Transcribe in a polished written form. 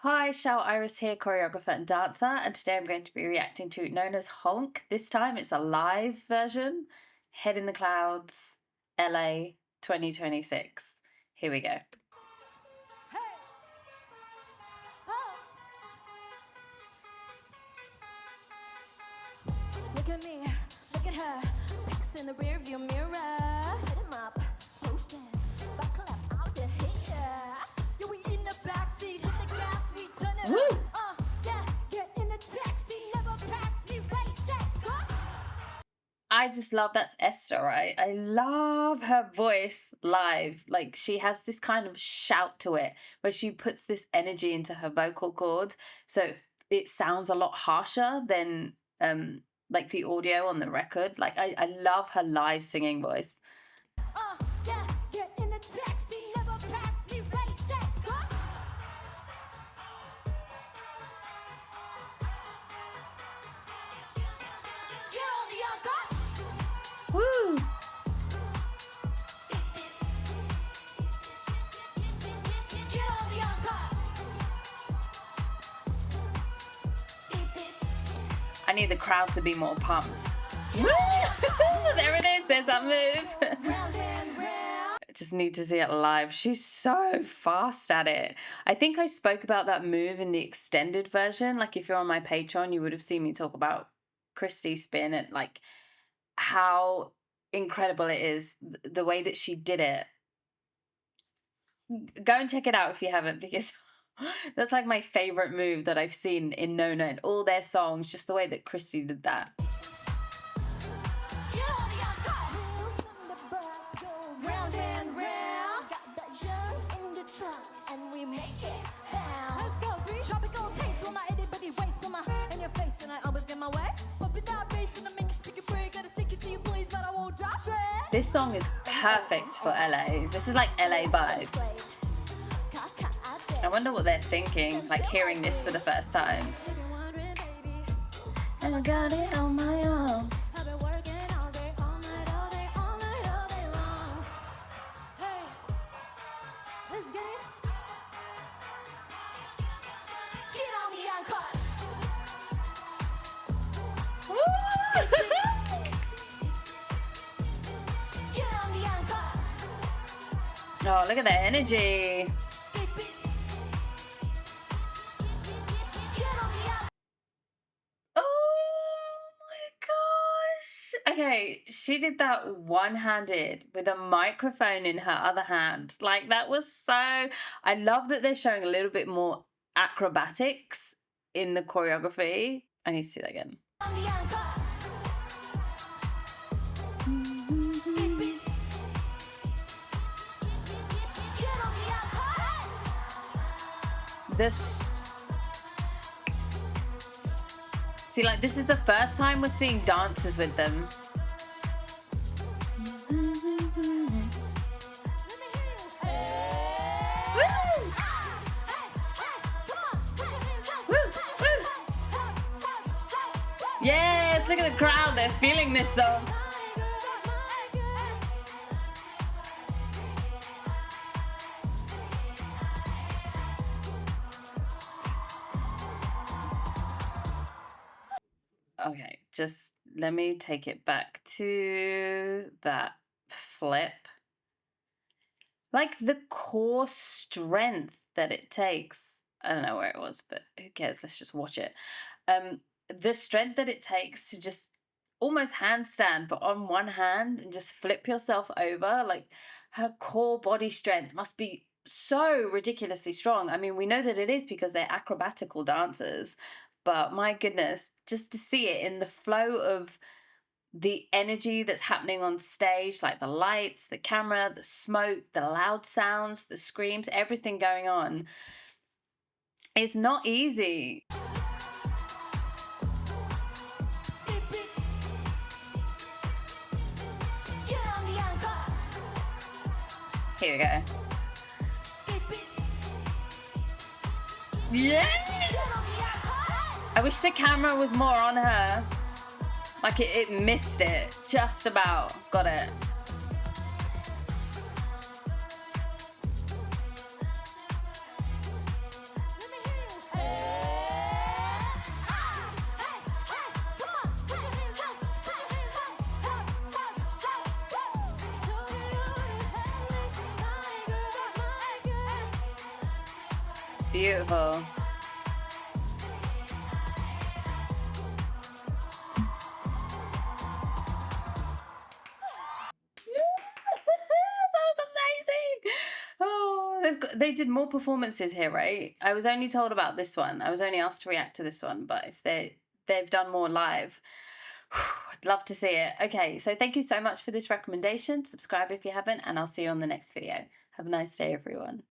Hi, xiaouiris here, choreographer and dancer, and today I'm going to be reacting to Nona's Honk. This time it's a live version. Head in the Clouds, LA 2026. Here we go. Look at me, look at her, pics in the rearview mirror. Hit 'em up, potion, buckle up out the here. Yeah, we in the backseat, hit the gas, we turn it Woo! up. Yeah, get in the taxi, never pass me, ready, set, go. I just love, that's Esther, right? I love her voice live. Like, she has this kind of shout to it where she puts this energy into her vocal cords. So it sounds a lot harsher than like the audio on the record. Like, I love her live singing voice. Yeah, get in the taxi, never pass me, ready, set, go. Get on the encore. Woo! Get on the encore. I need the crowd to be more pumped. There it is, there's that move. Round and round. I just need to see it live. She's so fast at it. I think I spoke about that move in the extended version. Like, if you're on my Patreon, you would have seen me talk about Christy's spin and like how incredible it is, the way that she did it. Go and check it out if you haven't, because that's like my favorite move that I've seen in Nona and all their songs, just the way that Christy did that. Get on the encore. Wheels on the bus go round and round. Got that junk in the trunk and we make it bounce. Let's go, bitch. Tropical taste with my itty bitty waist, put my in your face and I always get my way. But without bass and I make you speak it free. Gotta take it to you, please, but I won't drop straight. This song is perfect for LA. This is like LA vibes. I wonder what they're thinking, like hearing this for the first time. And I got it on my own. I've been working all day, all night, all day, all night, all day long. Hey, let's get it. Get on the encore. Get on the encore. Oh, look at that energy. Get on the encore. Oh my gosh. Okay, she did that one-handed with a microphone in her other hand. Like, that was so... I love that they're showing a little bit more acrobatics in the choreography. I need to see that again. On the encore. Get on the encore. This... See, like, this is the first time we're seeing dancers with them. Yes, look at the crowd, they're feeling this song. Okay, just let me take it back to that flip. Like, the core strength that it takes. I don't know where it was, but who cares? Let's just watch it. The strength that it takes to just almost handstand, but on one hand, and just flip yourself over. Like, her core body strength must be so ridiculously strong. I mean, we know that it is because they're acrobatical dancers, but my goodness, just to see it in the flow of the energy that's happening on stage, like the lights, the camera, the smoke, the loud sounds, the screams, everything going on, it's not easy. Get on the encore. Here we go. Yes! I wish the camera was more on her. Like, it missed it. Just about. Got it. Beautiful. That was amazing. Oh, they did more performances here, right? I was only told about this one. I was only asked to react to this one, but if they've done more live, I'd love to see it. Okay, so thank you so much for this recommendation. Subscribe if you haven't, and I'll see you on the next video. Have a nice day, everyone.